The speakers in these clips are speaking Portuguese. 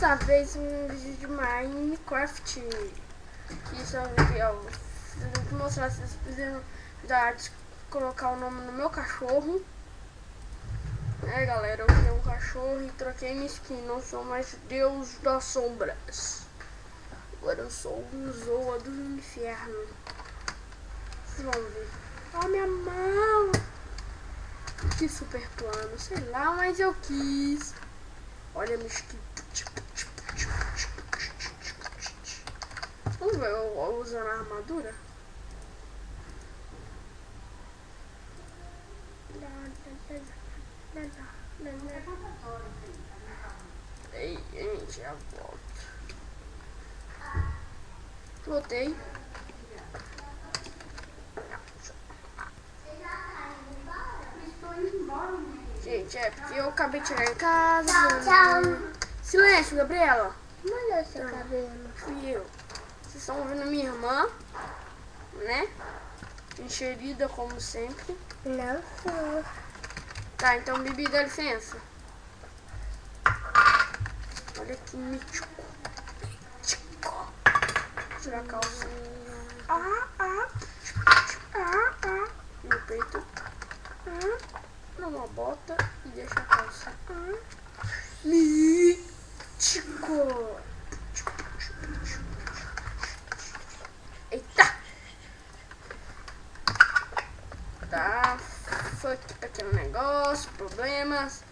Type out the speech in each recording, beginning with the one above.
dessa vez um vídeo de Minecraft. Isso é um vídeo, ó, vou mostrar se vocês precisam da arte colocar o nome no meu cachorro. Galera, eu criei um cachorro e troquei minha skin. Não sou mais Deus das Sombras. Agora eu sou um Zoa do inferno. Vocês vão ver. Ó, minha mão. Que super plano, sei lá, mas eu quis. Olha minha skin. Vamos ver eu usando a armadura. Ei, gente, já volto. Voltei. Gente, é porque eu acabei de chegar em casa. Tchau. Silêncio, Gabriela. Olha seu cabelo. Fui eu. Vocês estão ouvindo minha irmã, né? Encherida como sempre. Não sou. Tá, então Bibi, dá licença. Olha que mítico. Mítico. Tirar a calça. No peito. Numa bota e deixa a calça. Mítico. Eita. Tá. Foi aqui pequeno negócio, problemas.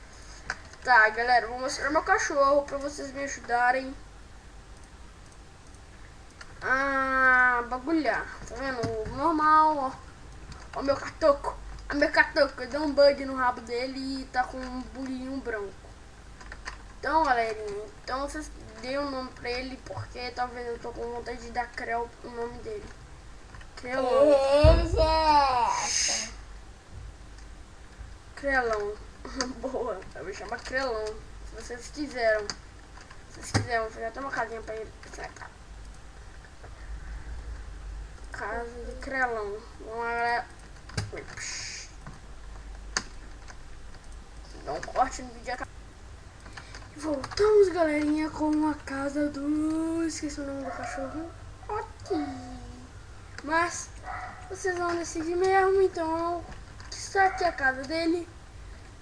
Tá, galera, vou mostrar meu cachorro pra vocês me ajudarem a bagulhar. Tá vendo? O normal, ó. Ó meu catoco. O meu catoco. Eu dei um bug no rabo dele e tá com um bolinho branco. Então, galerinha, então vocês dêem o nome pra ele porque talvez eu tô com vontade de dar Creu o nome dele. Crelão. Crelão. Boa. Eu vou chamar Crelão. Se vocês quiseram. Se vocês quiserem, vou fazer até uma casinha pra ele. Casa de Crelão. Vamos lá, galera. Dá um corte no vídeo. Voltamos, galerinha, com a casa do... Esqueci o nome do cachorro. Ok. Mas vocês vão decidir mesmo, então está aqui a casa dele.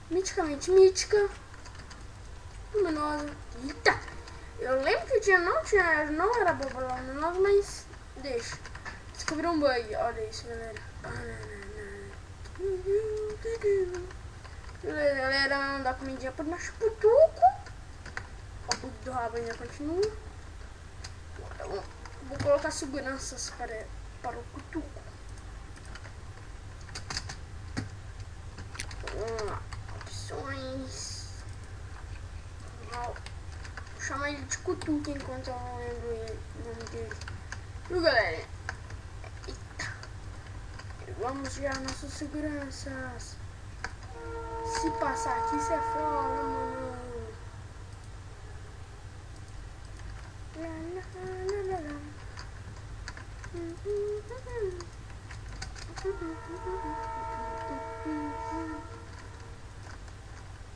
Miticamente mítica. Luminosa. Eita! Eu lembro que não era boba luminosa, mas deixa. Descobri um bug. Olha isso, galera. Beleza, galera. Dá comidinha pro nosso putuco. O bug do rabo ainda continua. Vou colocar seguranças para o cutuco. Vamos lá. Opções. Vou chamar ele de cutuco enquanto eu não lembro o nome dele. Viu, galera? Eita. Vamos já nossas seguranças. Se passar aqui, você é fora, mano.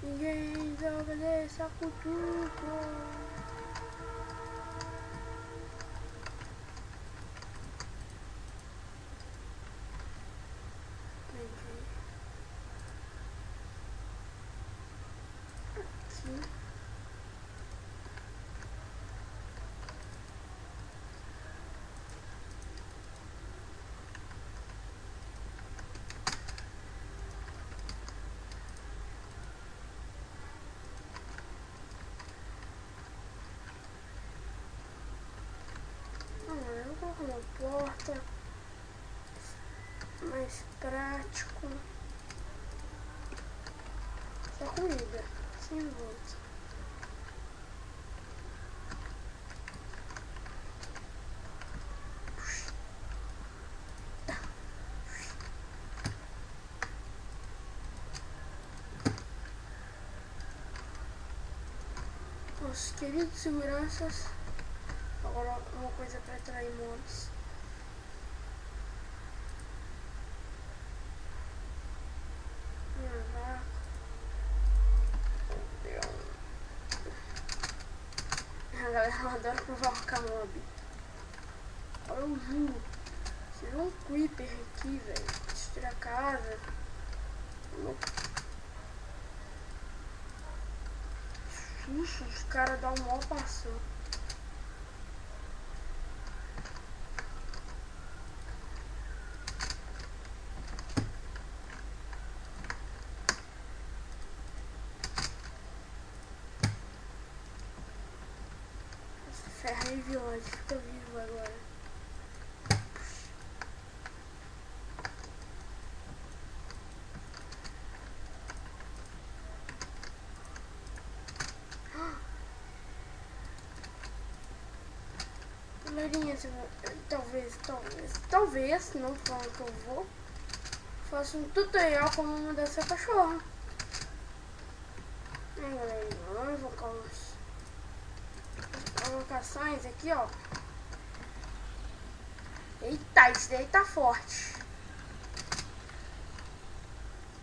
Ninguém desobedece a cultura. Aqui. Eu vou colocar uma porta mais prático. Só comida, sem volta. Os queridos seguranças. Agora uma coisa para atrair mobs. galera, eu adoro provocar mob. Olha o Ju. Você viu um creeper aqui, velho. Destruir a casa. Susto, os caras dão um maior passão. Ferra e violante, fica vivo agora. Galerinha, talvez, não falando que eu vou, faça um tutorial como mudar essa cachorra. Galerinha, vamos invocar umas provocações aqui, ó. Eita, esse daí tá forte.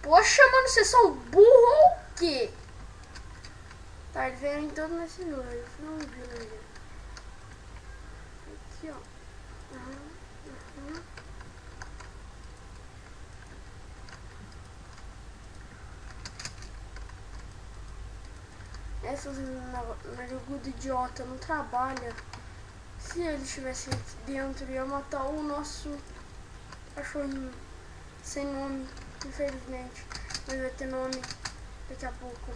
Poxa, mano, vocês são burro ou o quê? Tá, eles vieram todos nesse número. Eu não vi, né? Aqui, ó. Essas narigudo idiota não trabalha. Se eles estivessem aqui dentro, ia matar o nosso cachorrinho. Sem nome, infelizmente. Mas vai ter nome daqui a pouco.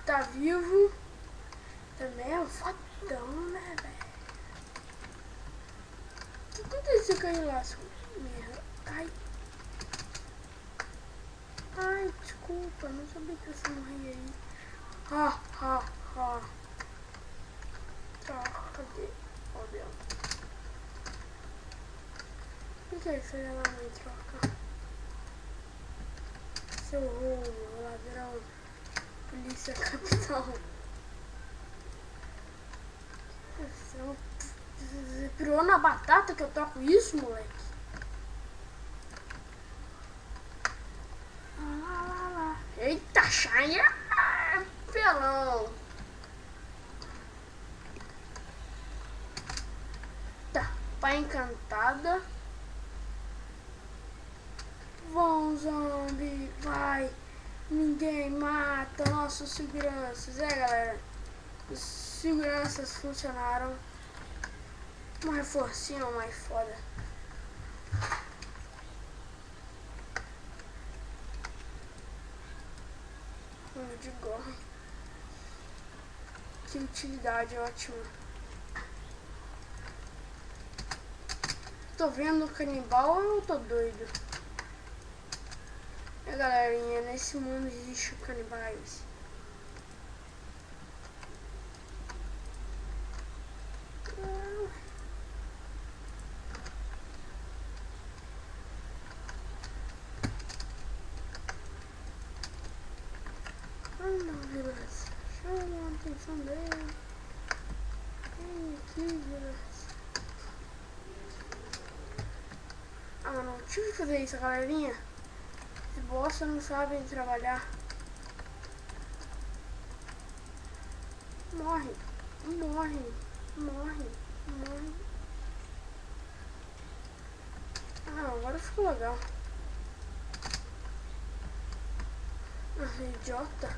Tá vivo. Também é um fodão, né, velho? O que aconteceu com aquele laço? Merda. Ai, desculpa. Não sabia que você morria aí. Tá, cadê? Ó, Deus. O que é isso? Olha lá, me troca. Seu roubo, ladrão. Polícia capital. Você pirou na batata que eu toco isso, moleque? Eita, Shine! Pelão! Tá, pá encantada. Vão, zombie, vai! Ninguém mata nossos seguranças. Galera, os seguranças funcionaram. Um reforcinho mais foda. De gorro. Que utilidade ótima. Tô vendo o canibal ou eu tô doido? Galerinha, nesse mundo existe canibais. Não, Vilas. Chama a atenção dele. Vem aqui, Vilas. Não tive que fazer isso, galerinha. Os bosta não sabem trabalhar. Morre. Agora ficou legal. Idiota.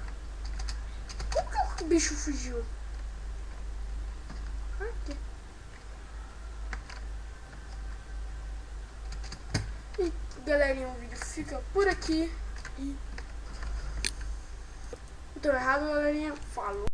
Como que o bicho fugiu? Aqui. E galerinha, o vídeo fica por aqui. E tô errado, galerinha. Falou.